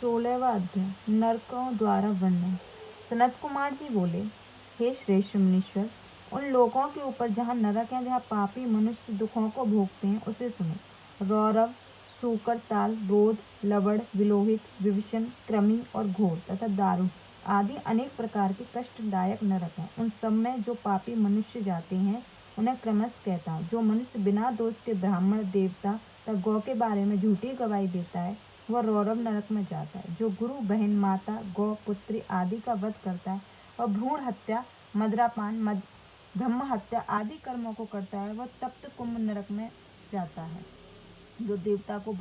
16वां अध्याय नरकों द्वारा वर्णन। सनत कुमार जी बोले, हे श्रेष्ठ मुनीश्वर, उन लोगों के ऊपर जहाँ नरक है, जहाँ पापी मनुष्य दुखों को भोगते हैं, उसे सुनो। रौरव, सूकर ताल, रोध, लवड़, विलोहित, विवशन, कृमि और घोर तथा दारुण आदि अनेक प्रकार के कष्टदायक नरक हैं। उन सब में जो पापी मनुष्य जाते हैं, उन्हें क्रमश कहता हूँ। जो मनुष्य बिना दोष के ब्राह्मण, देवता तथा गौ के बारे में झूठी गवाही देता है, वह रौरव नरक में जाता है। जो गुरु, बहन, माता, गौ, पुत्री आदि का वध करता है और भ्रूण हत्या, मदिरापान, ब्रह्म हत्या आदि कर्मों को करता है, वह तप्त कुंभ नरक में जाता है। जो देवता को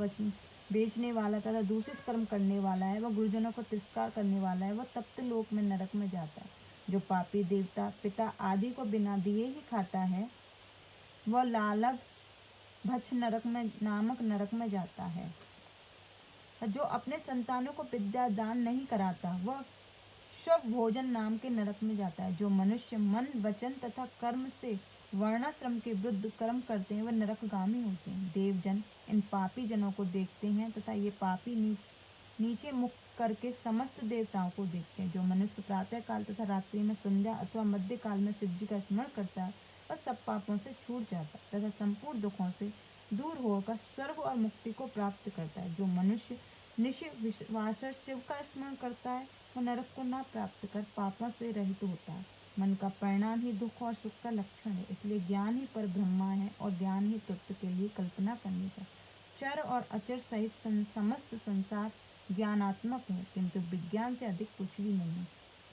बेचने वाला तथा दूषित कर्म करने वाला है, वह गुरुजनों को तिरस्कार करने वाला है, वह तप्त लोक में नरक में जाता है। जो पापी देवता, पिता आदि को बिना दिए ही खाता है, वह लालभ भक्ष नरक में नामक नरक में जाता है। जो अपने संतानों को विद्या दान नहीं कराता, वह शव भोजन नाम के नरक में जाता है। जो मनुष्य मन, वचन तथा कर्म से वर्णाश्रम के विरुद्ध कर्म करते हैं, वह नरकगामी होते हैं। देवजन इन पापी जनों को देखते हैं तथा ये पापी नीचे मुख करके समस्त देवताओं को देखते हैं। जो मनुष्य प्रातः काल तथा रात्रि में, संध्या अथवा मध्य काल में शिव जी का स्मरण करता है, वह सब पापों से छूट जाता है तथा संपूर्ण दुखों से दूर होकर स्वर्ग और मुक्ति को प्राप्त करता है। जो मनुष्य निशिवासर शिव का स्मरण करता है, वह नरक को न प्राप्त कर पापों से रहित होता है। मन का परिणाम ही दुख और सुख का लक्षण है, इसलिए ज्ञान ही पर ब्रह्मा है और ज्ञान ही तत्व के लिए कल्पना करनी चाहिए। चर और अचर सहित समस्त संसार ज्ञानात्मक है, किंतु विज्ञान से अधिक कुछ भी नहीं।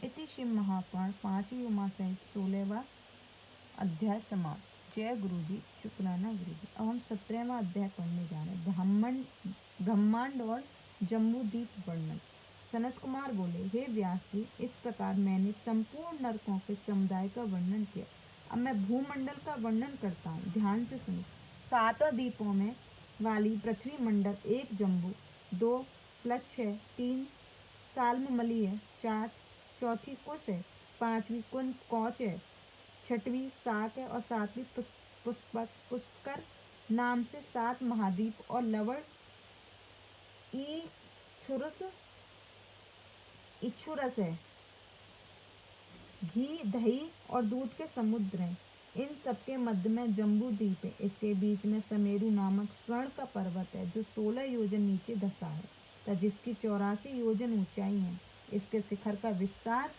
इति शिव महापुराण 5वीं उमा सहित 16वां अध्याय समाप्त। जय गुरु जी, शुक्राना गुरु जी। अब हम 17वां अध्याय पढ़ने जा रहे हैं, ब्रह्मांड और जम्बूद्वीप वर्णन। सनत कुमार बोले, हे व्यास जी, इस प्रकार मैंने संपूर्ण नरकों के समुदाय का वर्णन किया। अब मैं भूमंडल का वर्णन करता हूँ, ध्यान से सुनो। 7 द्वीपों में वाली पृथ्वी मंडल 1 जम्बू, 2 प्लक्ष है, 3 साल्ममली है, 4 चौथी कुश है, 5वीं कौच है, 6वीं साक है और 7वीं पुष्कर नाम से 7 महाद्वीप और लवण इक्षुरस है। घी, दही और दूध के समुद्र हैं। इन सबके मध्य में जम्बू द्वीप है। इसके बीच में समेरु नामक स्वर्ण का पर्वत है, जो 16 योजन नीचे धसा है तथा जिसकी 84 योजन ऊंचाई है। इसके शिखर का विस्तार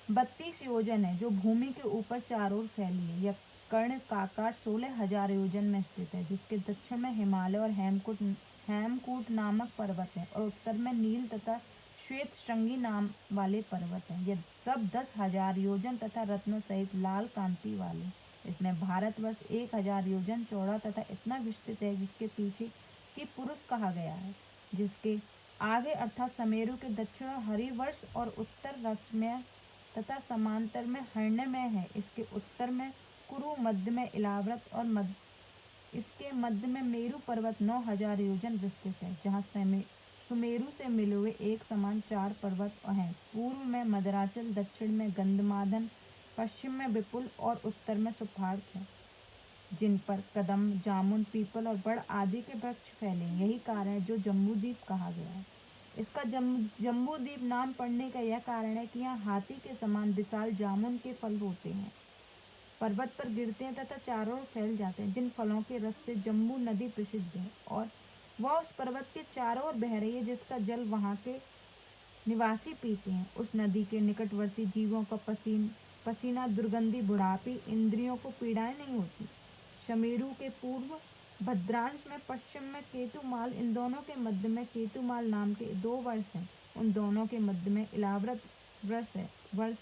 32 योजन है, जो भूमि के ऊपर चारों ओर फैली है। यह कर्ण काकार 16,000 योजन में स्थित है, जिसके दक्षिण में हिमालय और हेमकूट नामक पर्वत है और उत्तर में नील तथा श्वेत श्रृंगी नाम वाले पर्वत हैं। यह सब 10,000 योजन तथा रत्नों सहित लाल कांति वाले। इसमें भारतवर्ष 1,000 योजन चौड़ा तथा इतना विस्तृत है, जिसके पीछे की पुरुष कहा गया है। जिसके आगे अर्थात समेरु के दक्षिण हरिवर्ष और उत्तर रसमय तथा समांतर में हर्ण्यमय है। इसके उत्तर में कुरु, मध्य में इलाव्रत और इसके मध्य में मेरु पर्वत 9,000 योजन विस्तृत है, जहाँ सुमेरु से मिले हुए एक समान 4 पर्वत हैं। पूर्व में मदराचल, दक्षिण में गंधमादन, पश्चिम में विपुल और उत्तर में सुपार्थ है, जिन पर कदम, जामुन, पीपल और बड़ आदि के वृक्ष फैले। यही कारण है जो जम्बूद्वीप कहा गया है। इसका जम्बूद्वीप नाम पड़ने का यह कारण है कि यहाँ हाथी के समान विशाल जामुन के फल होते हैं, पर्वत पर गिरते हैं तथा चारों ओर फैल जाते हैं। जिन फलों के रस से जम्बू नदी प्रसिद्ध है और वह उस पर्वत के चारों ओर बह रही है, जिसका जल वहाँ के निवासी पीते हैं। उस नदी के निकटवर्ती जीवों का पसीना दुर्गंधी बुढ़ापी इंद्रियों को पीड़ाएं नहीं होती। शमेरु के पूर्व भद्रांश में, पश्चिम में केतुमाल, इन दोनों के मध्य में केतुमाल नाम के 2 वर्ष हैं। उन दोनों के मध्य में इलाव्रत वर्ष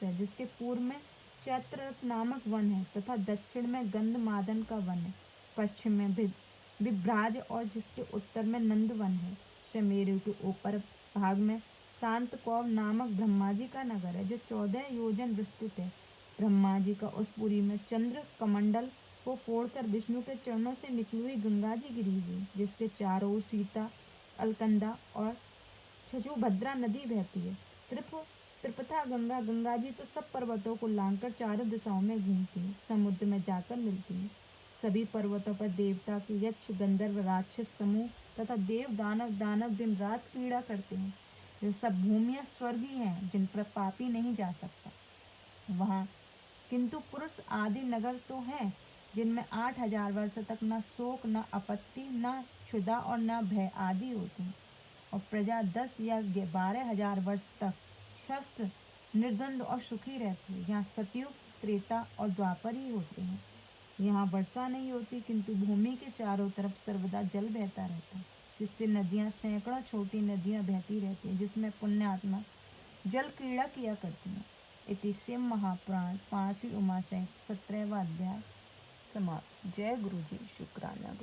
है, जिसके पूर्व में चैत्ररथ नामक वन है तथा दक्षिण में गंधमादन का वन है। पश्चिम में विभ्राज और जिसके उत्तर में नंदवन है। शमेरु के ऊपर भाग में शांतकौव नामक ब्रह्मा जी का नगर है, जो 14 योजन विस्तृत है। ब्रह्मा जी का उस पुरी में चंद्र कमंडल को फोड़कर विष्णु के चरणों से निकली हुई गंगा जी गिरी हुई, जिसके चारों ओर सीता, अलकंदा और छछूभद्रा नदी बहती है। त्रिपथा गंगा जी तो सब पर्वतों को लांघकर चारों दिशाओं में घूमती है, समुद्र में जाकर मिलती है। सभी पर्वतों पर देवता के यक्ष गंधर्व राक्षस समूह तथा देव दानव दिन रात क्रीड़ा करते हैं। ये सब भूमियाँ स्वर्ग ही हैं जिन पर पापी नहीं जा सकता। वहाँ किंतु पुरुष आदि नगर तो हैं जिनमें 8,000 वर्ष तक न शोक न आपत्ति न क्षुधा और न भय आदि होते हैं, और प्रजा 10 या 12,000 वर्ष तक स्वस्थ निर्द्वंद और सुखी रहती है। यहाँ सतयुग त्रेता और द्वापर ही होते हैं। यहाँ वर्षा नहीं होती किंतु भूमि के चारों तरफ सर्वदा जल बहता रहता है, जिससे नदियाँ सैकड़ों छोटी नदियाँ बहती रहती हैं, जिसमें पुण्यात्मा जल क्रीड़ा किया करती हैं। इति शिव महापुराण 5वीं उमा सहित 17वां अध्याय समाप्त। जय गुरु जी। शुक्राना।